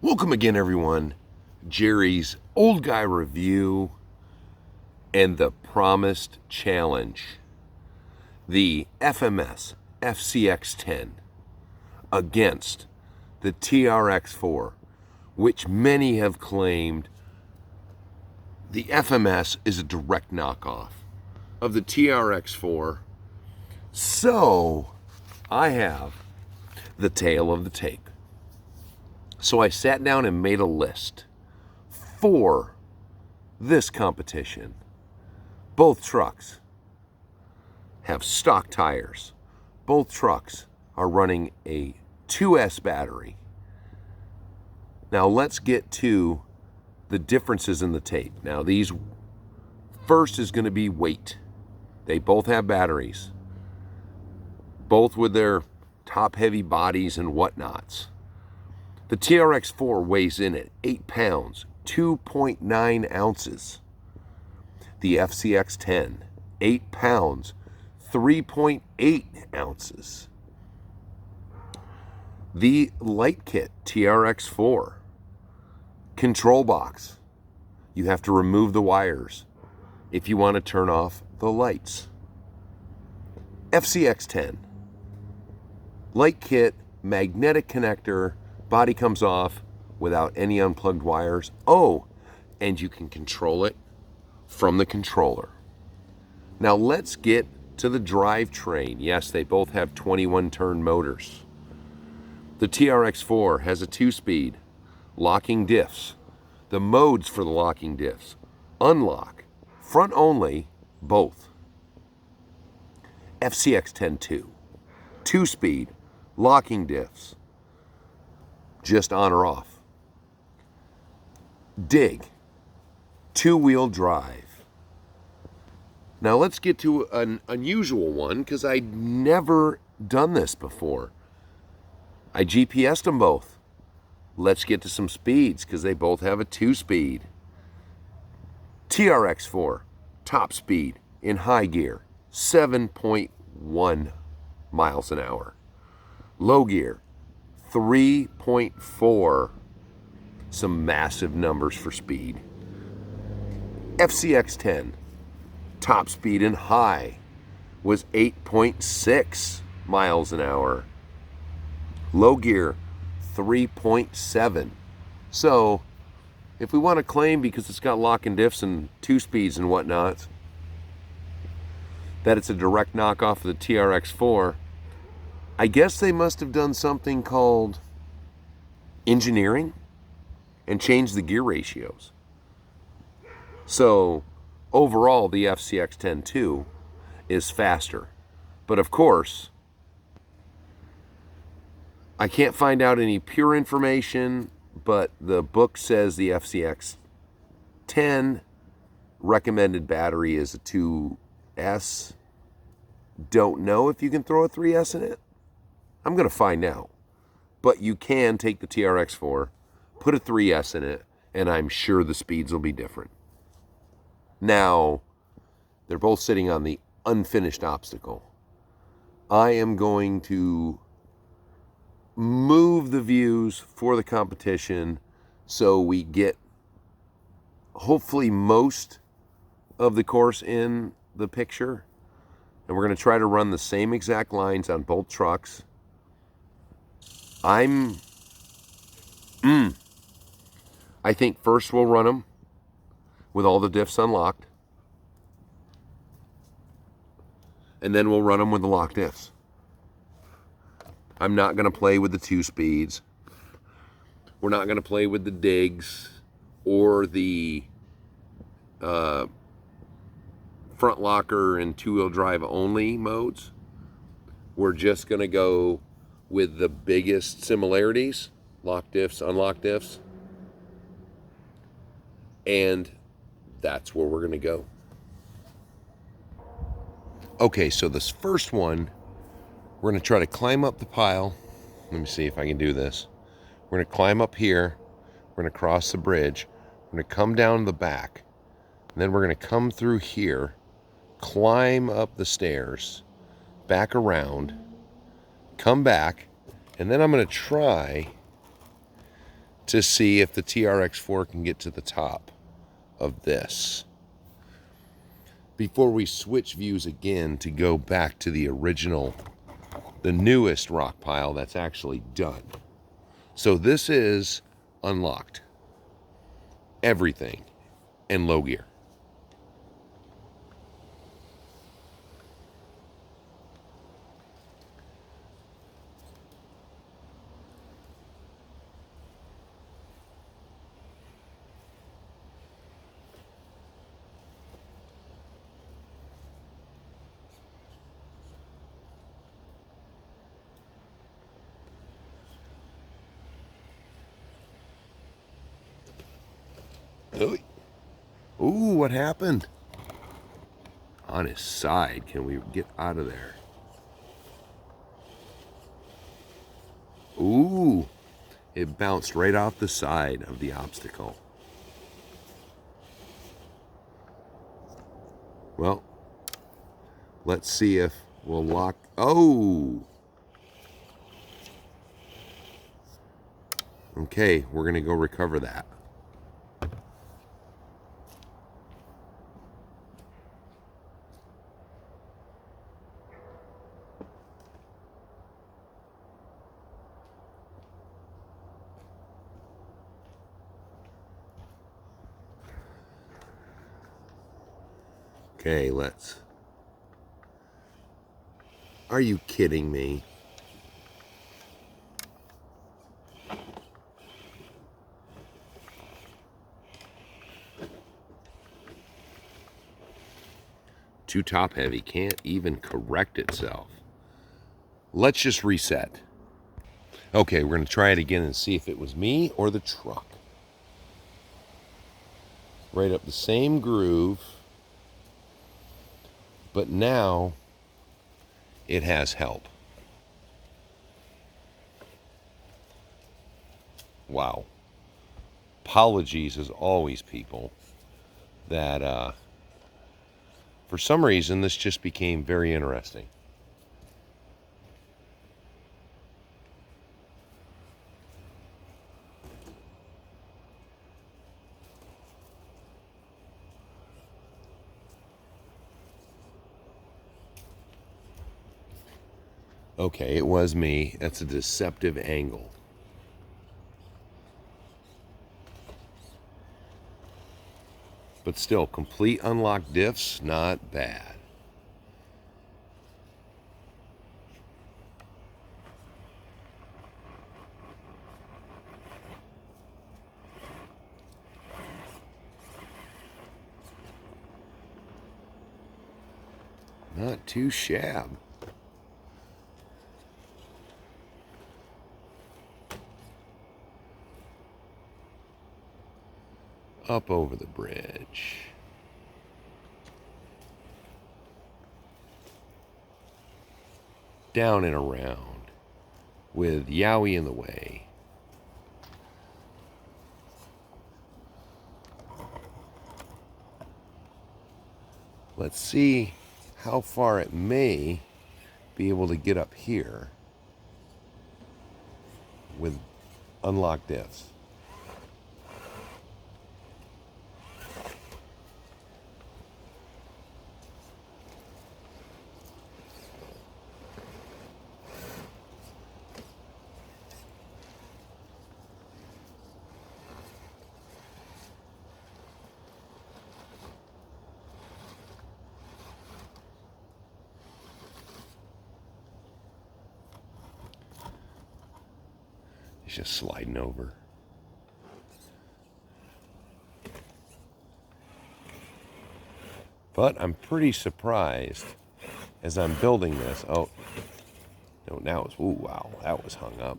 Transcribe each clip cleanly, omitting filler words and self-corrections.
Welcome again, everyone. Jerry's Old Guy Review and the promised challenge. The FMS Fcx10 against the TRX4, which many have claimed the FMS is a direct knockoff of the TRX4. So I have the tail of the tape. So I sat down and made a list for this competition. Both trucks have stock tires. Both trucks are running a 2S battery. Now let's get to the differences in the tape. Now these first is going to be weight. They both have batteries, both with their top heavy bodies and whatnots. The TRX4 weighs in at 8 pounds, 2.9 ounces. The Fcx10, 8 pounds, 3.8 ounces. The light kit TRX4, control box. You have to remove the wires if you want to turn off the lights. Fcx10, light kit, magnetic connector, body comes off without any unplugged wires. Oh, and you can control it from the controller. Now let's get to the drivetrain. Yes, they both have 21 turn motors. The TRX4 has a 2-speed locking diffs. The modes for the locking diffs: unlock, front only, both. Fcx10 2-speed locking diffs, just on or off. Dig, 2-wheel drive. Now let's get to an unusual one, because I'd never done this before. I GPS'd them both. Let's get to some speeds, because they both have a 2-speed. TRX4, top speed in high gear, 7.1 miles an hour. Low gear, 3.4. Some massive numbers for speed. Fcx10, top speed in high, was 8.6 miles an hour. Low gear, 3.7. So, if we want to claim, because it's got locking diffs and 2 speeds and whatnot, that it's a direct knockoff of the TRX4, I guess they must have done something called engineering and changed the gear ratios. So overall, the Fcx10 is faster. But of course, I can't find out any pure information, but the book says the Fcx10 recommended battery is a 2S. Don't know if you can throw a 3S in it. I'm going to find out. But you can take the TRX4, put a 3S in it, and I'm sure the speeds will be different. Now, they're both sitting on the unfinished obstacle. I am going to move the views for the competition so we get hopefully most of the course in the picture. And we're going to try to run the same exact lines on both trucks. I think first we'll run them with all the diffs unlocked, and then we'll run them with the locked diffs. I'm not going to play with the 2 speeds. We're not going to play with the digs or the front locker and 2-wheel drive only modes. We're just going to go with the biggest similarities: locked diffs, unlocked diffs. And that's where we're going to go. Okay, so this first one, we're going to try to climb up the pile. Let me see if I can do this. We're going to climb up here. We're going to cross the bridge. We're going to come down the back. And then we're going to come through here, climb up the stairs, back around, come back, and then I'm going to try to see if the TRX4 can get to the top of this before we switch views again to go back to the original, the newest rock pile that's actually done. So this is unlocked. Everything in low gear. Ooh, what happened? On his side. Can we get out of there? Ooh, it bounced right off the side of the obstacle. Well, let's see if we'll lock. Oh! Okay, we're going to go recover that. Okay, let's. Are you kidding me? Too top heavy, can't even correct itself. Let's just reset. Okay, we're going to try it again and see if it was me or the truck. Right up the same groove, but now it has help. Wow. Apologies as always, people, that for some reason this just became very interesting. Okay, it was me. That's a deceptive angle. But still, complete unlocked diffs, not bad. Not too shabby. Up over the bridge. Down and around with Yowie in the way. Let's see how far it may be able to get up here with unlocked diffs. He's just sliding over. But I'm pretty surprised as I'm building this. Oh, no, now it's, ooh, wow, that was hung up.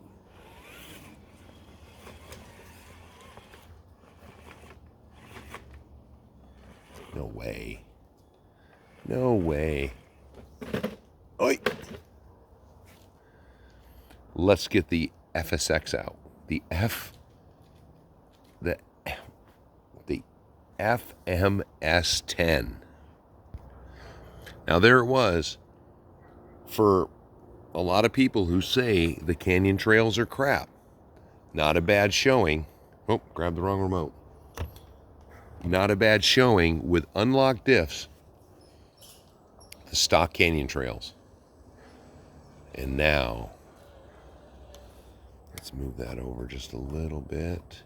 No way. No way. Oi! Let's get the FSX out. The FMS10. Now there it was. For a lot of people who say the canyon trails are crap, not a bad showing. Oh, grabbed the wrong remote. Not a bad showing with unlocked diffs. The stock canyon trails. And now, let's move that over just a little bit.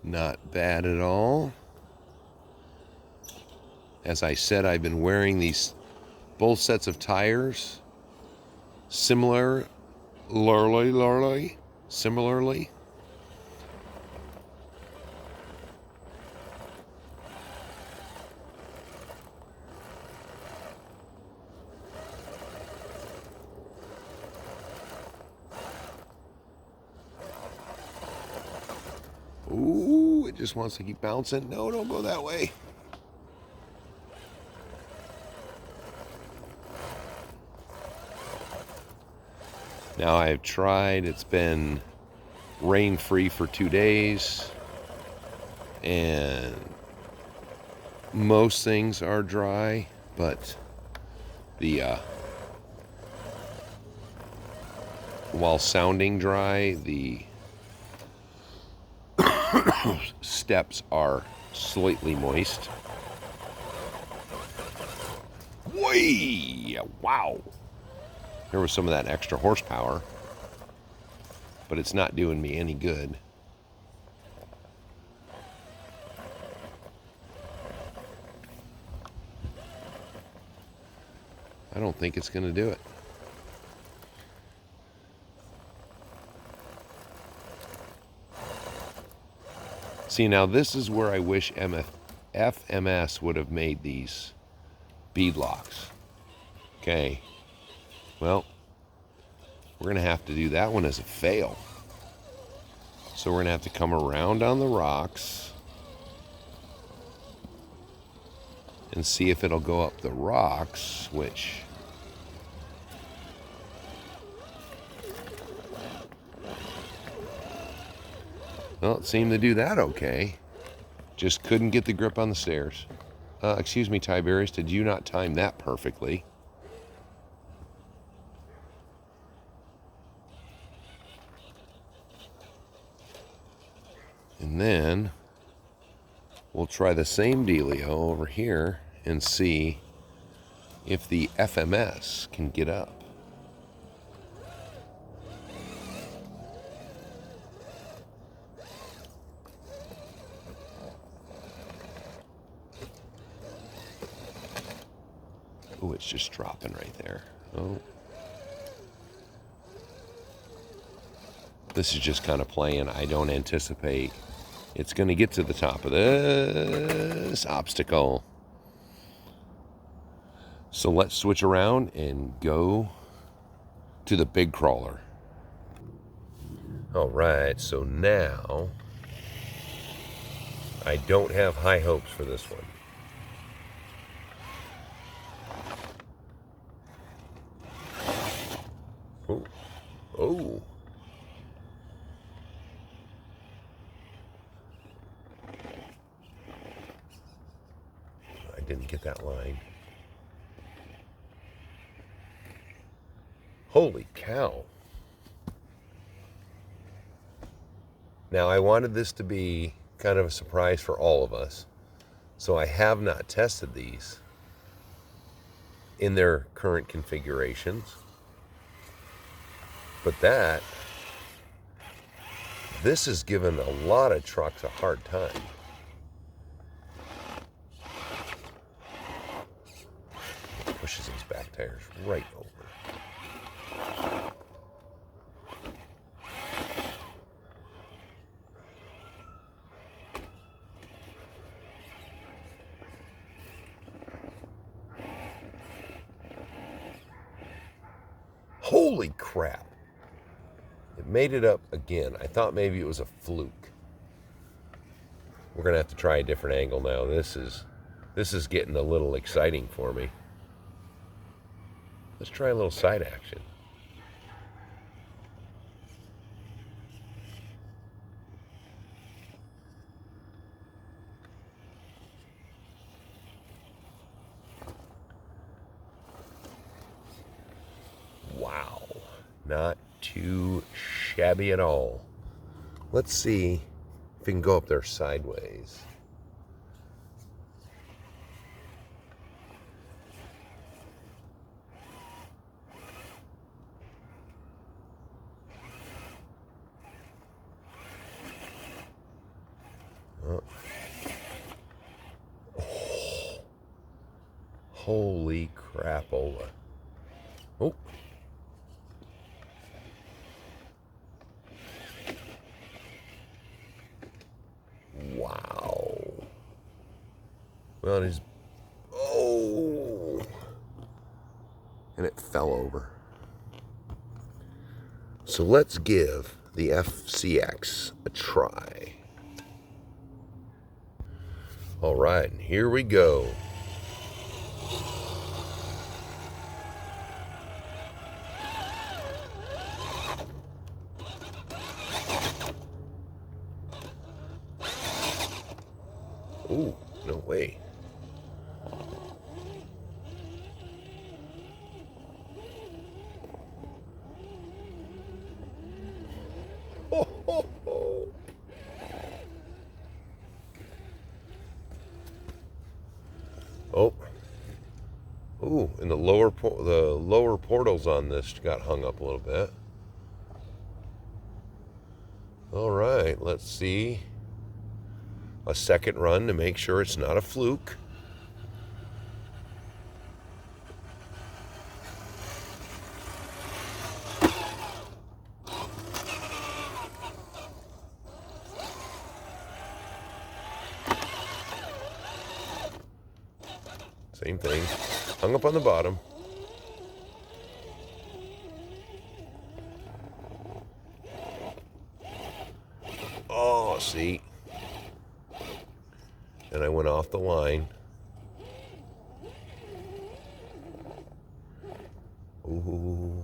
Not bad at all. As I said, I've been wearing these both sets of tires similarly. Ooh, it just wants to keep bouncing. No, don't go that way. Now I've tried, it's been rain-free for 2 days, and most things are dry, but the while sounding dry, the steps are slightly moist. Whee! Wow! There was some of that extra horsepower, but it's not doing me any good. I don't think it's going to do it. See, now this is where I wish FMS would have made these bead locks. Okay. Well, we're going to have to do that one as a fail. So we're going to have to come around on the rocks and see if it'll go up the rocks, which... Well, it seemed to do that okay. Just couldn't get the grip on the stairs. Excuse me, Tiberius, did you not time that perfectly? And then we'll try the same dealio over here and see if the FMS can get up. Oh, it's just dropping right there. Oh. This is just kind of playing. I don't anticipate it's going to get to the top of this obstacle. So let's switch around and go to the big crawler. All right, so now I don't have high hopes for this one. Oh, oh. I didn't get that line. Holy cow. Now, I wanted this to be kind of a surprise for all of us, so I have not tested these in their current configurations. But this has given a lot of trucks a hard time. Pushes those back tires right over. Holy crap. It made it up again. I thought maybe it was a fluke. We're going to have to try a different angle now. This is getting a little exciting for me. Let's try a little side action. Wow, not too shabby at all. Let's see if we can go up there sideways. Oh. Holy crapola. Oh. Wow. Well, he's... Oh. And it fell over. So let's give the FCX a try. All right, here we go. Ooh, no way. Ho, ho, ho. Oh. Ooh, and the lower portals on this got hung up a little bit. All right, let's see. A second run to make sure it's not a fluke. Same thing. Hung up on the bottom. Oh, see. And I went off the line. Ooh.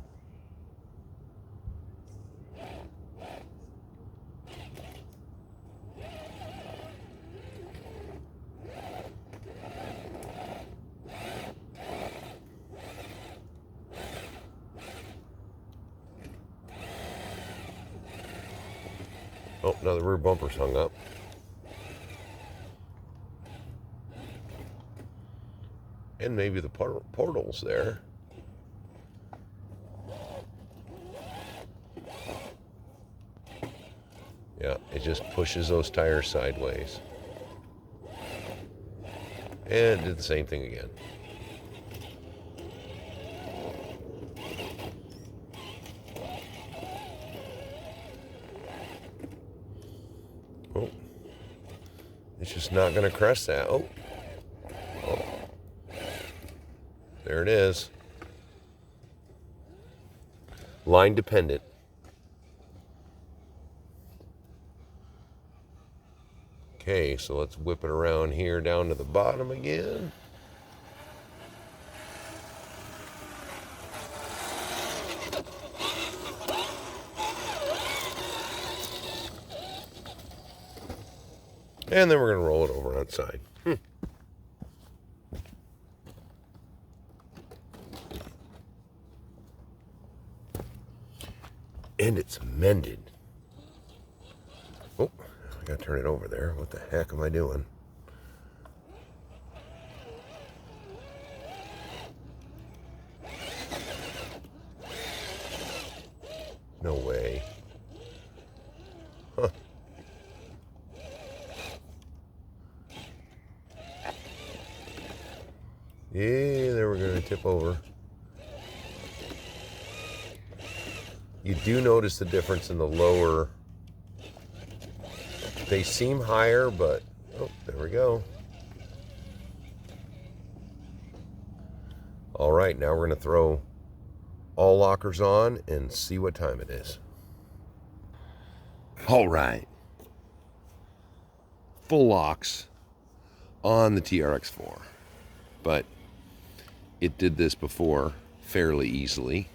Oh, now the rear bumper's hung up. And maybe the portal's there. Yeah, it just pushes those tires sideways. And did the same thing again. Oh, it's just not going to crest that. Oh. There it is. Line dependent. Okay, so let's whip it around here down to the bottom again. And then we're going to roll it over on side. And it's mended. Oh, I gotta turn it over there. What the heck am I doing? No way. Huh. Yeah, they were gonna tip over. You do notice the difference in the lower. They seem higher, but, oh, there we go. All right, now we're going to throw all lockers on and see what time it is. All right. Full locks on the TRX4. But it did this before fairly easily.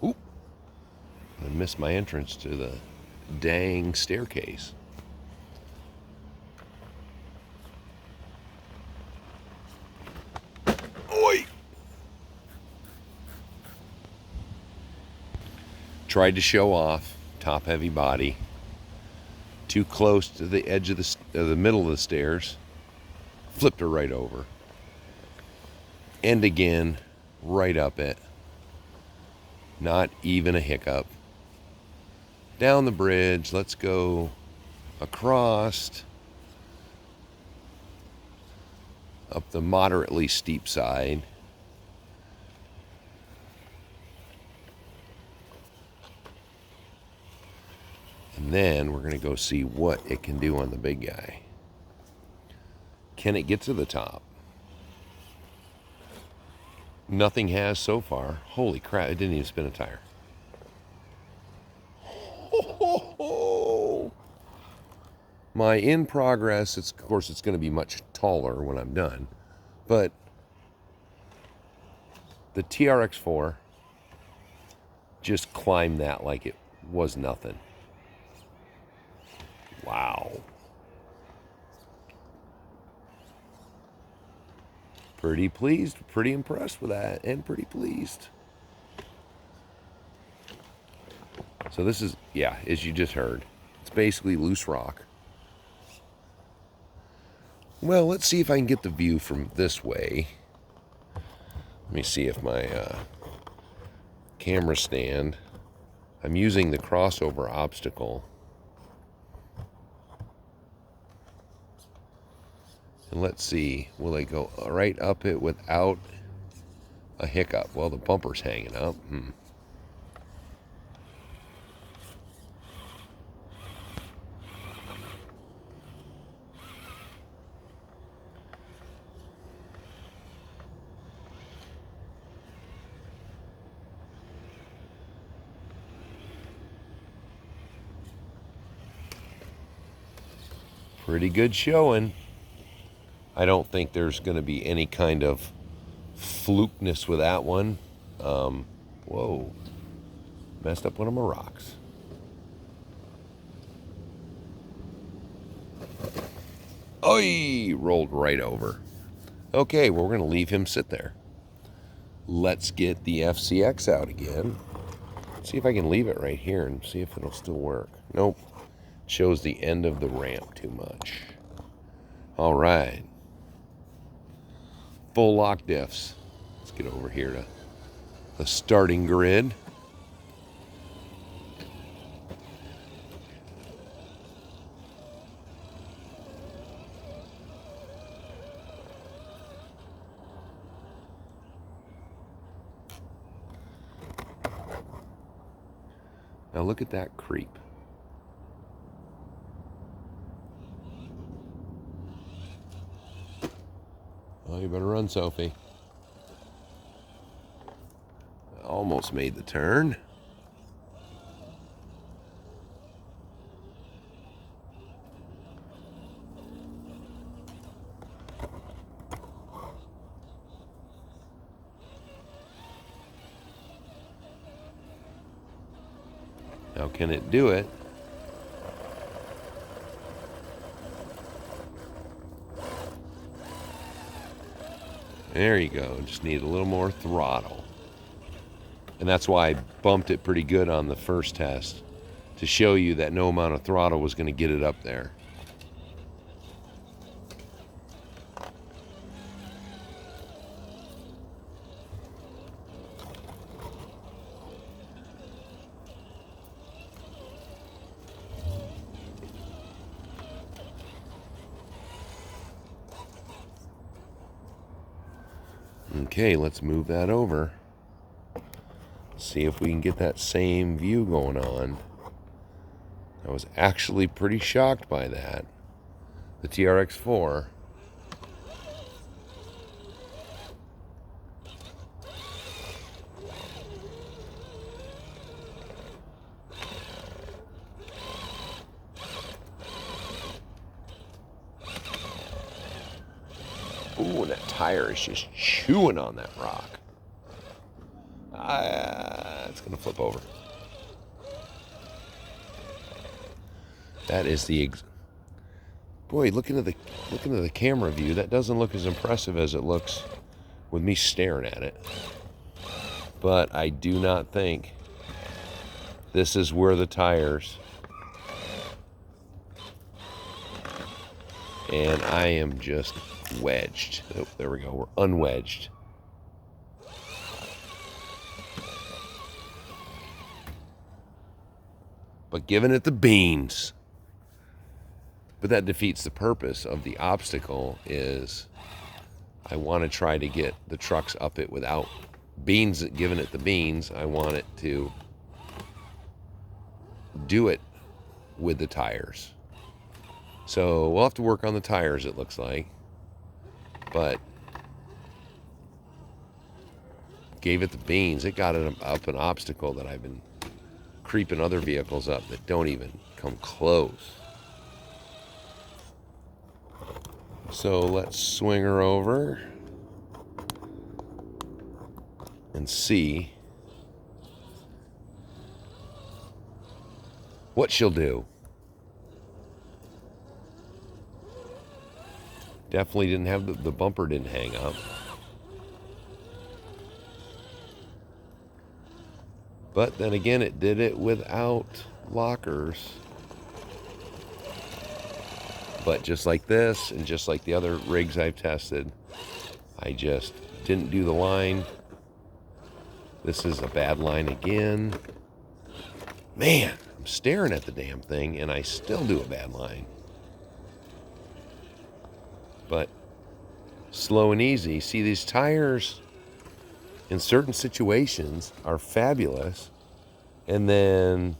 Oop. I missed my entrance to the dang staircase. Oi! Tried to show off, top heavy body. Too close to the edge of the middle of the stairs. Flipped her right over. End again, right up it. Not even a hiccup. Down the bridge, let's go across. Up the moderately steep side. And then we're going to go see what it can do on the big guy. Can it get to the top? Nothing has so far. Holy crap, it didn't even spin a tire. My in progress, of course, it's going to be much taller when I'm done. But the TRX4 just climbed that like it was nothing. Wow. Pretty pleased, pretty impressed with that, and pretty pleased. So this is, yeah, as you just heard, it's basically loose rock. Well, let's see if I can get the view from this way. Let me see if my camera stand, I'm using the crossover obstacle. And let's see, will I go right up it without a hiccup? Well, the bumper's hanging up. Pretty good showing. I don't think there's going to be any kind of flukeness with that one. Whoa. Messed up one of my rocks. Oi! Rolled right over. Okay, well, we're going to leave him sit there. Let's get the FCX out again. See if I can leave it right here and see if it'll still work. Nope. Shows the end of the ramp too much. All right. Full lock diffs. Let's get over here to the starting grid. Now look at that creep. Oh, you better run, Sophie. Almost made the turn. Now, can it do it? There you go. Just need a little more throttle. And that's why I bumped it pretty good on the first test, to show you that no amount of throttle was going to get it up there. Okay, let's move that over. See if we can get that same view going on. I was actually pretty shocked by that. The TRX4. Ooh, and that tire is just chewing on that rock. It's gonna flip over. That is the boy. Looking at the camera view, that doesn't look as impressive as it looks with me staring at it. But I do not think this is where the tires. And I am just wedged. Oh, there we go. We're unwedged. But giving it the beans. But that defeats the purpose of the obstacle. Is I want to try to get the trucks up it without beans, giving it the beans. I want it to do it with the tires. So we'll have to work on the tires, it looks like. But gave it the beans. It got it up an obstacle that I've been creeping other vehicles up that don't even come close. So let's swing her over and see what she'll do. Definitely didn't have the bumper didn't hang up. But then again, it did it without lockers. But just like this, and just like the other rigs I've tested, I just didn't do the line. This is a bad line again. Man, I'm staring at the damn thing, and I still do a bad line. But slow and easy. See, these tires in certain situations are fabulous, and then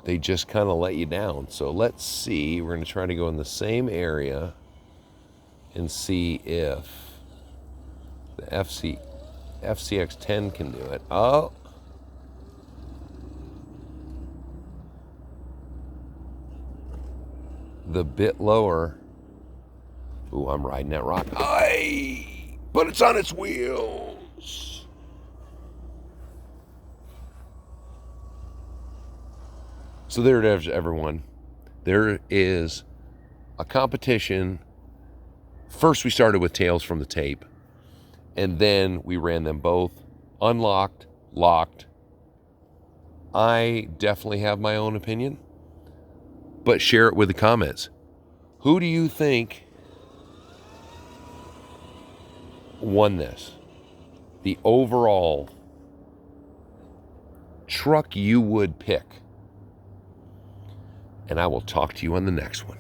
they just kind of let you down. So let's see. We're going to try to go in the same area and see if the Fcx10 can do it. Oh. The bit lower. Ooh, I'm riding that rock. Aye! But it's on its wheels. So there it is, everyone. There is a competition. First, we started with tails from the tape, and then we ran them both unlocked, locked. I definitely have my own opinion, but share it with the comments. Who do you think won this? The overall truck you would pick. And I will talk to you on the next one.